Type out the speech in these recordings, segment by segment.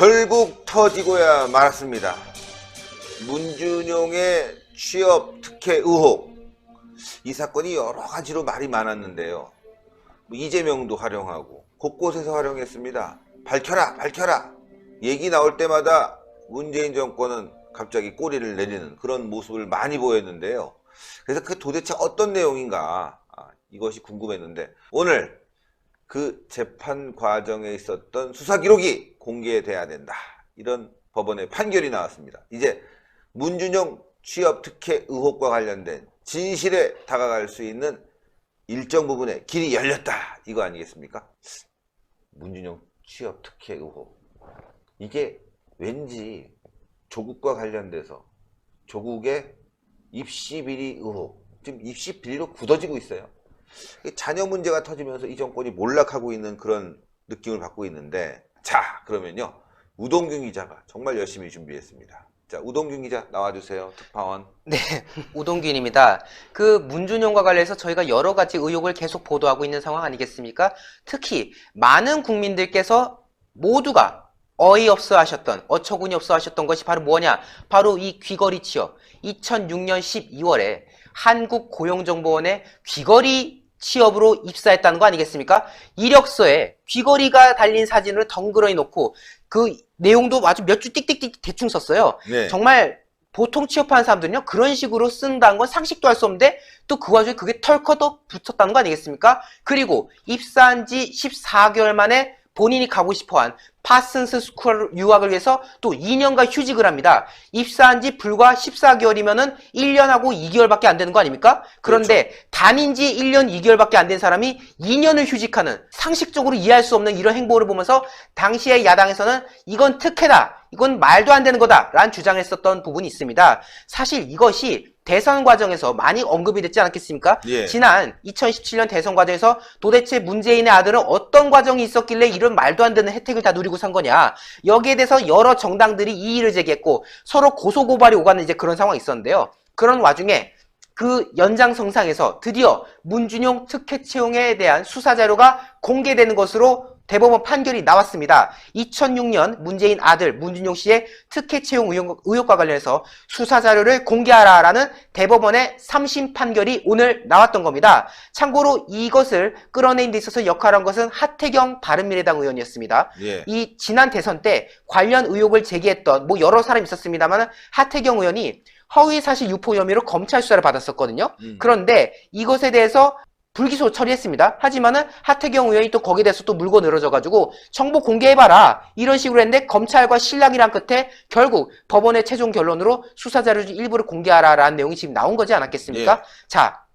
결국 터지고야 말았습니다. 문준용의 취업 특혜 의혹. 이 사건이 여러 가지로 말이 많았는데요. 이재명도 활용하고 곳곳에서 활용했습니다. 밝혀라 밝혀라 얘기 나올 때마다 문재인 정권은 갑자기 꼬리를 내리는 그런 모습을 많이 보였는데요. 그래서 그 도대체 어떤 내용인가 이것이 궁금했는데, 오늘 그 재판 과정에 있었던 수사 기록이 공개돼야 된다, 이런 법원의 판결이 나왔습니다. 이제 문준용 취업 특혜 의혹과 관련된 진실에 다가갈 수 있는 일정 부분의 길이 열렸다, 이거 아니겠습니까? 문준용 취업 특혜 의혹, 이게 왠지 조국과 관련돼서 조국의 입시 비리 의혹, 지금 입시 비리로 굳어지고 있어요. 자녀 문제가 터지면서 이 정권이 몰락하고 있는 그런 느낌을 받고 있는데, 자, 그러면요, 우동균 기자가 정말 열심히 준비했습니다. 자, 우동균 기자 나와주세요. 특파원. 네, 우동균입니다. 그 문준용과 관련해서 저희가 여러 가지 의혹을 계속 보도하고 있는 상황 아니겠습니까? 특히 많은 국민들께서 모두가 어이없어 하셨던, 어처구니 없어 하셨던 것이 바로 뭐냐? 바로 이 귀걸이 취업. 2006년 12월에 한국고용정보원에 귀걸이 취업으로 입사했다는 거 아니겠습니까? 이력서에 귀걸이가 달린 사진을 덩그러니 놓고 그 내용도 아주 몇 줄 띡띡띡 대충 썼어요. 네. 정말 보통 취업하는 사람들은요, 그런 식으로 쓴다는 건 상식도 할 수 없는데 또 그 와중에 그게 털커덕 붙었다는 거 아니겠습니까? 그리고 입사한 지 14개월 만에 본인이 가고 싶어한 파슨스 스쿨 유학을 위해서 또 2년간 휴직을 합니다. 입사한 지 불과 14개월이면은 1년하고 2개월밖에 안 되는 거 아닙니까? 그런데 그렇죠. 다닌 지 1년 2개월밖에 안 된 사람이 2년을 휴직하는, 상식적으로 이해할 수 없는 이런 행보를 보면서 당시의 야당에서는 이건 특혜다, 이건 말도 안 되는 거다 라는 주장을 했었던 부분이 있습니다. 사실 이것이 대선 과정에서 많이 언급이 됐지 않았겠습니까? 예. 지난 2017년 대선 과정에서 도대체 문재인의 아들은 어떤 과정이 있었길래 이런 말도 안 되는 혜택을 다 누리고 산 거냐, 여기에 대해서 여러 정당들이 이의를 제기했고 서로 고소고발이 오가는 이제 그런 상황이 있었는데요. 그런 와중에 그 연장성상에서 드디어 문준용 특혜 채용에 대한 수사 자료가 공개되는 것으로 대법원 판결이 나왔습니다. 2006년 문재인 아들 문준용 씨의 특혜 채용 의혹과 관련해서 수사 자료를 공개하라라는 대법원의 3심 판결이 오늘 나왔던 겁니다. 참고로 이것을 끌어내는 데 있어서 역할을 한 것은 하태경 바른미래당 의원이었습니다. 예. 이 지난 대선 때 관련 의혹을 제기했던 여러 사람이 있었습니다만 하태경 의원이 허위사실 유포 혐의로 검찰 수사를 받았었거든요. 그런데 이것에 대해서 불기소 처리했습니다. 하지만은 하태경 의원이 또 거기에 대해서 또 물고 늘어져가지고 정보 공개해봐라 이런 식으로 했는데, 검찰과 실랑이란 끝에 결국 법원의 최종 결론으로 수사자료 일부를 공개하라라는 내용이 지금 나온 거지 않았겠습니까? 예. 자,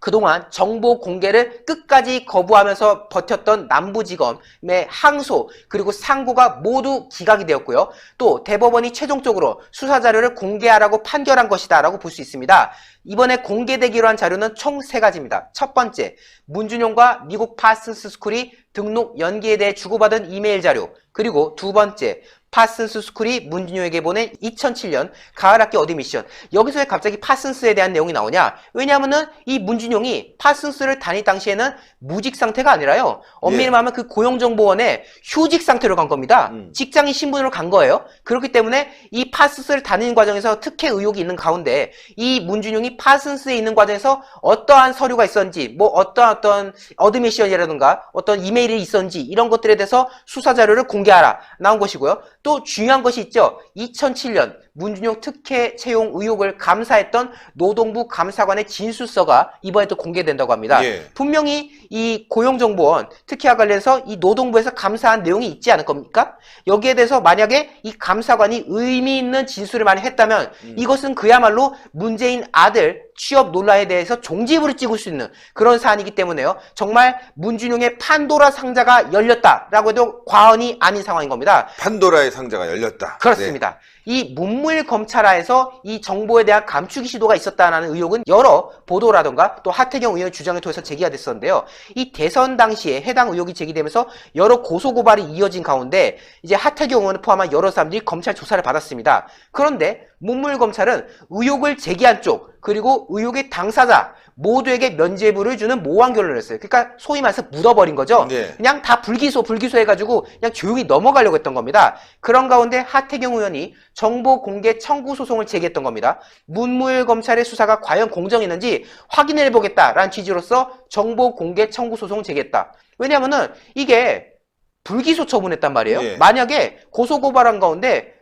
그동안 정보 공개를 끝까지 거부하면서 버텼던 남부지검의 항소 그리고 상고가 모두 기각이 되었고요. 또 대법원이 최종적으로 수사자료를 공개하라고 판결한 것이다 라고 볼 수 있습니다. 이번에 공개되기로 한 자료는 총 3가지입니다. 첫 번째, 문준용과 미국 파슨스 스쿨이 등록 연기에 대해 주고받은 이메일 자료, 그리고 두 번째, 파슨스 스쿨이 문준용에게 보낸 2007년 가을학기 어드미션. 여기서 왜 갑자기 파슨스에 대한 내용이 나오냐? 왜냐하면은 이 문준용이 파슨스를 다닐 당시에는 무직 상태가 아니라요, 엄밀히 말하면 그 고용정보원에 휴직 상태로 간 겁니다. 직장인 신분으로 간 거예요. 그렇기 때문에 이 파슨스를 다니는 과정에서 특혜 의혹이 있는 가운데 이 문준용이 파슨스에 있는 과정에서 어떠한 서류가 있었는지, 어떤 어드미션이라든가 어떤 이메일이 있었는지 이런 것들에 대해서 수사 자료를 공개하라 나온 것이고요. 또 중요한 것이 있죠. 2007년 문준용 특혜 채용 의혹을 감사했던 노동부 감사관의 진술서가 이번에 또 공개된다고 합니다. 예. 분명히 이 고용정보원 특혜와 관련해서 이 노동부에서 감사한 내용이 있지 않을 겁니까? 여기에 대해서 만약에 이 감사관이 의미 있는 진술을 많이 했다면 이것은 그야말로 문재인 아들 취업 논란에 대해서 종지부를 찍을 수 있는 그런 사안이기 때문에요. 정말 문준용의 판도라 상자가 열렸다라고 해도 과언이 아닌 상황인 겁니다. 판도라의 상자가 열렸다. 그렇습니다. 네. 이 문물검찰하에서 이 정보에 대한 감추기 시도가 있었다는 의혹은 여러 보도라던가 또 하태경 의원의 주장을 통해서 제기가 됐었는데요. 이 대선 당시에 해당 의혹이 제기되면서 여러 고소고발이 이어진 가운데 이제 하태경 의원을 포함한 여러 사람들이 검찰 조사를 받았습니다. 그런데 문물검찰은 의혹을 제기한 쪽, 그리고 의혹의 당사자, 모두에게 면죄부를 주는 모호한 결론을 했어요. 그러니까 소위 말해서 묻어버린 거죠. 네. 그냥 다 불기소 해가지고 그냥 조용히 넘어가려고 했던 겁니다. 그런 가운데 하태경 의원이 정보 공개 청구 소송을 제기했던 겁니다. 문무일 검찰의 수사가 과연 공정했는지 확인해보겠다라는 취지로서 정보 공개 청구 소송을 제기했다. 왜냐하면은 이게 불기소 처분했단 말이에요. 예. 만약에 고소고발한 가운데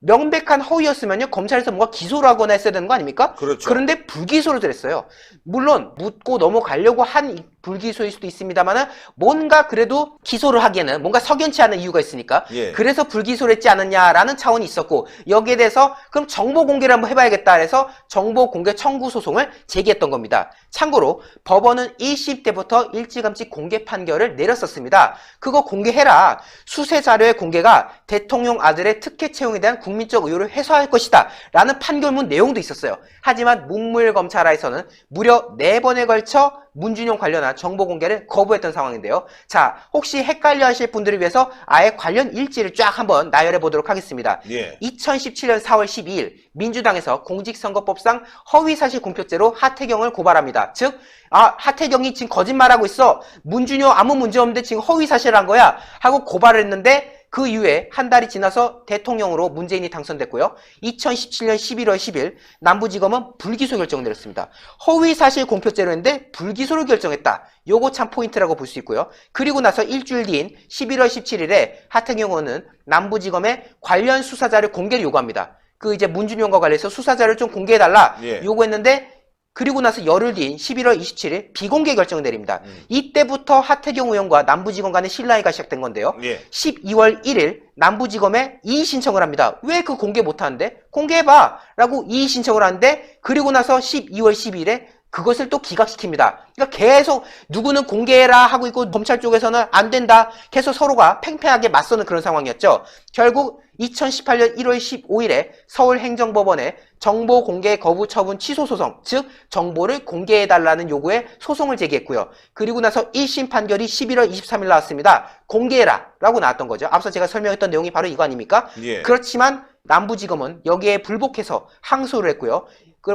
명백한 허위였으면요, 검찰에서 뭔가 기소를 하거나 했어야 되는 거 아닙니까? 그렇죠. 그런데 불기소를 했어요. 물론 묻고 넘어가려고 한 불기소일 수도 있습니다만 뭔가 그래도 기소를 하기에는 뭔가 석연치 않은 이유가 있으니까 예. 그래서 불기소를 했지 않느냐라는 차원이 있었고, 여기에 대해서 그럼 정보 공개를 한번 해봐야겠다 해서 정보 공개 청구 소송을 제기했던 겁니다. 참고로 법원은 1심 때부터 일찌감치 공개 판결을 내렸었습니다. 그거 공개해라. 수세 자료의 공개가 대통령 아들의 특혜 채용에 대한 국민적 의혹을 해소할 것이다 라는 판결문 내용도 있었어요. 하지만 문무일검찰에서는 무려 4번에 걸쳐 문준용 관련한 정보 공개를 거부했던 상황인데요. 자, 혹시 헷갈려 하실 분들을 위해서 아예 관련 일지를 쫙 한번 나열해 보도록 하겠습니다. 예. 2017년 4월 12일 민주당에서 공직선거법상 허위사실 공표죄로 하태경을 고발합니다. 즉, 하태경이 지금 거짓말하고 있어. 문준용 아무 문제 없는데 지금 허위사실을 한 거야 하고 고발을 했는데, 그 이후에 한 달이 지나서 대통령으로 문재인이 당선됐고요. 2017년 11월 10일 남부지검은 불기소 결정을 내렸습니다. 허위사실 공표죄로 했는데 불기소를 결정했다. 요거 참 포인트라고 볼 수 있고요. 그리고 나서 일주일 뒤인 11월 17일에 하태경 의원은 남부지검에 관련 수사자료 공개를 요구합니다. 그 이제 문준용과 관련해서 수사자료를 좀 공개해달라 예. 요구했는데, 그리고 나서 열흘 뒤인 11월 27일 비공개 결정을 내립니다. 이때부터 하태경 의원과 남부지검 간의 실랑이가 시작된 건데요. 예. 12월 1일 남부지검에 이의 신청을 합니다. 왜 그 공개 못하는데? 공개해봐! 라고 이의 신청을 하는데, 그리고 나서 12월 12일에 그것을 또 기각시킵니다. 그러니까 계속 누구는 공개해라 하고 있고 검찰 쪽에서는 안 된다. 계속 서로가 팽팽하게 맞서는 그런 상황이었죠. 결국 2018년 1월 15일에 서울행정법원에 정보 공개 거부 처분 취소 소송, 즉 정보를 공개해달라는 요구에 소송을 제기했고요. 그리고 나서 1심 판결이 11월 23일 나왔습니다. 공개해라 라고 나왔던 거죠. 앞서 제가 설명했던 내용이 바로 이거 아닙니까? 예. 그렇지만 남부지검은 여기에 불복해서 항소를 했고요.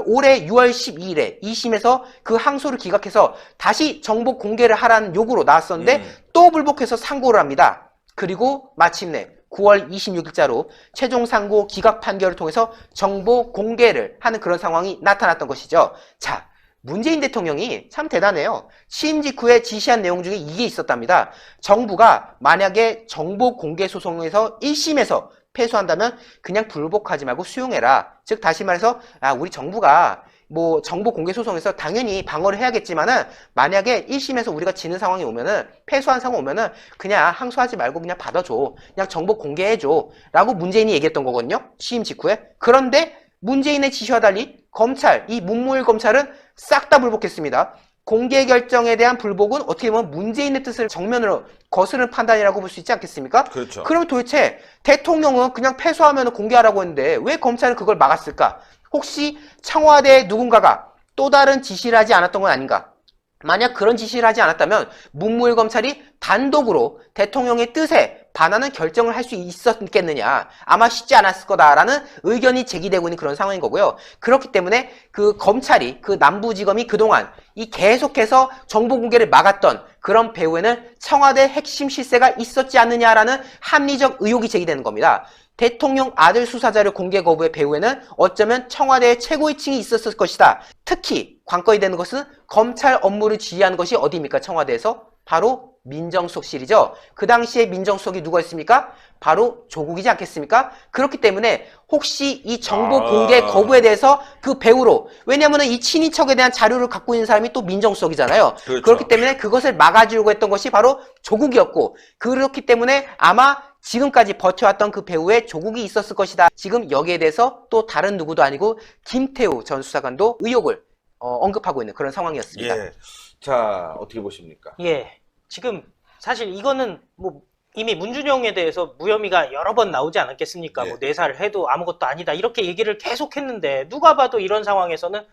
올해 6월 12일에 2심에서 그 항소를 기각해서 다시 정보 공개를 하라는 요구로 나왔었는데 또 불복해서 상고를 합니다. 그리고 마침내 9월 26일자로 최종 상고 기각 판결을 통해서 정보 공개를 하는 그런 상황이 나타났던 것이죠. 자, 문재인 대통령이 참 대단해요. 취임 직후에 지시한 내용 중에 이게 있었답니다. 정부가 만약에 정보 공개 소송에서 1심에서 패소한다면 그냥 불복하지 말고 수용해라. 즉 다시 말해서 우리 정부가 뭐 정보 공개 소송에서 당연히 방어를 해야겠지만은 만약에 1심에서 우리가 지는 상황이 오면은, 패소한 상황 오면은 그냥 항소하지 말고 그냥 받아줘. 그냥 정보 공개해줘. 라고 문재인이 얘기했던 거거든요. 취임 직후에. 그런데 문재인의 지시와 달리 검찰, 이 문무일 검찰은 싹 다 불복했습니다. 공개 결정에 대한 불복은 어떻게 보면 문재인의 뜻을 정면으로 거스르는 판단이라고 볼 수 있지 않겠습니까? 그렇죠. 그럼 도대체 대통령은 그냥 패소하면 공개하라고 했는데 왜 검찰은 그걸 막았을까? 혹시 청와대 누군가가 또 다른 지시를 하지 않았던 건 아닌가? 만약 그런 지시를 하지 않았다면 문무일 검찰이 단독으로 대통령의 뜻에 반하는 결정을 할 수 있었겠느냐, 아마 쉽지 않았을 거다라는 의견이 제기되고 있는 그런 상황인 거고요. 그렇기 때문에 그 검찰이, 그 남부지검이 그동안 이 계속해서 정보 공개를 막았던 그런 배후에는 청와대 핵심 실세가 있었지 않느냐라는 합리적 의혹이 제기되는 겁니다. 대통령 아들 수사자료 공개 거부의 배후에는 어쩌면 청와대의 최고위층이 있었을 것이다. 특히 관건이 되는 것은 검찰 업무를 지휘하는 것이 어디입니까? 청와대에서? 바로 민정수석실이죠. 그 당시에 민정수석이 누구였습니까? 바로 조국이지 않겠습니까? 그렇기 때문에 혹시 이 정보 공개 거부에 대해서 그 배후로, 왜냐하면 이 친인척에 대한 자료를 갖고 있는 사람이 또 민정수석이잖아요. 그렇죠. 그렇기 때문에 그것을 막아주려고 했던 것이 바로 조국이었고, 그렇기 때문에 아마 지금까지 버텨왔던 그 배후에 조국이 있었을 것이다. 지금 여기에 대해서 또 다른 누구도 아니고 김태우 전 수사관도 의혹을 언급하고 있는 그런 상황이었습니다. 예. 자, 어떻게 보십니까? 예. 지금 사실 이거는 뭐 이미 문준용에 대해서 무혐의가 여러 번 나오지 않았겠습니까? 예. 뭐 내사를 해도 아무것도 아니다 이렇게 얘기를 계속 했는데, 누가 봐도 이런 상황에서는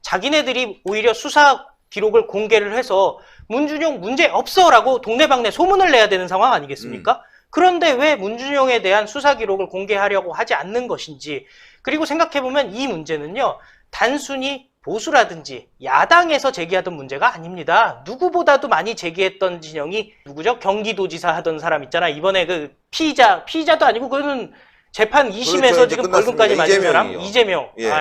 자기네들이 오히려 수사 기록을 공개를 해서 문준용 문제 없어라고 동네방네 소문을 내야 되는 상황 아니겠습니까? 그런데 왜 문준용에 대한 수사 기록을 공개하려고 하지 않는 것인지. 그리고 생각해보면 이 문제는요, 단순히 보수라든지 야당에서 제기하던 문제가 아닙니다. 누구보다도 많이 제기했던 진영이 누구죠? 경기도지사 하던 사람 있잖아. 이번에 그 피의자도 아니고 그거는 재판 2심에서 그렇죠. 지금 이제 벌금까지 맞은 이재명이요. 사람 이재명. 예.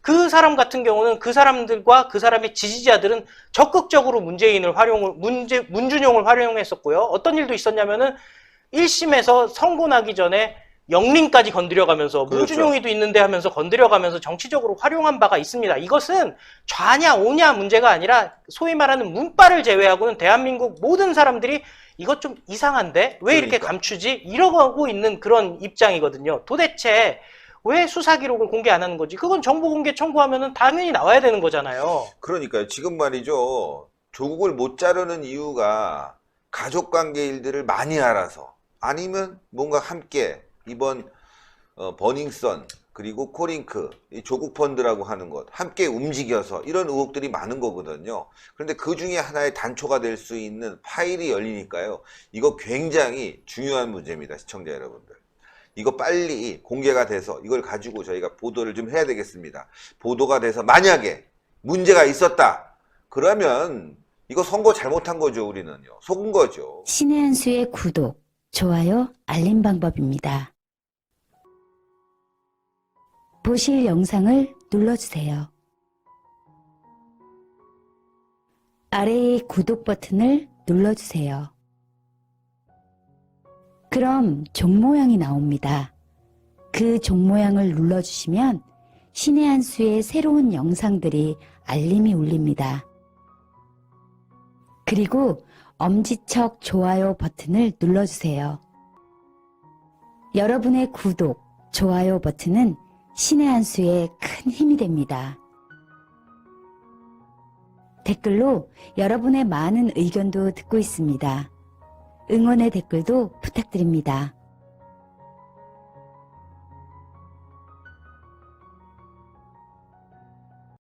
그 사람 같은 경우는 그 사람들과 그 사람의 지지자들은 적극적으로 문준용을 활용했었고요. 어떤 일도 있었냐면은 1심에서 선고 나기 전에 영린까지 건드려가면서 그렇죠. 문준용이도 있는데 하면서 건드려가면서 정치적으로 활용한 바가 있습니다. 이것은 좌냐 오냐 문제가 아니라 소위 말하는 문빨을 제외하고는 대한민국 모든 사람들이 이것 좀 이상한데 왜 이렇게 그러니까. 감추지? 이러고 있는 그런 입장이거든요. 도대체 왜 수사 기록을 공개 안 하는 거지? 그건 정보 공개 청구하면은 당연히 나와야 되는 거잖아요. 그러니까요. 지금 말이죠. 조국을 못 자르는 이유가 가족관계 일들을 많이 알아서 아니면 뭔가 함께 이번 버닝썬 그리고 코링크 이 조국 펀드라고 하는 것 함께 움직여서 이런 의혹들이 많은 거거든요. 그런데 그 중에 하나의 단초가 될 수 있는 파일이 열리니까요. 이거 굉장히 중요한 문제입니다. 시청자 여러분들. 이거 빨리 공개가 돼서 이걸 가지고 저희가 보도를 좀 해야 되겠습니다. 보도가 돼서 만약에 문제가 있었다. 그러면 이거 선거 잘못한 거죠. 우리는요. 속은 거죠. 신의 한 수의 구독, 좋아요, 알림 방법입니다. 보실 영상을 눌러주세요. 아래의 구독 버튼을 눌러주세요. 그럼 종 모양이 나옵니다. 그 종 모양을 눌러주시면 신의 한 수의 새로운 영상들이 알림이 울립니다. 그리고 엄지척 좋아요 버튼을 눌러주세요. 여러분의 구독, 좋아요 버튼은 신의 한 수에 큰 힘이 됩니다. 댓글로 여러분의 많은 의견도 듣고 있습니다. 응원의 댓글도 부탁드립니다.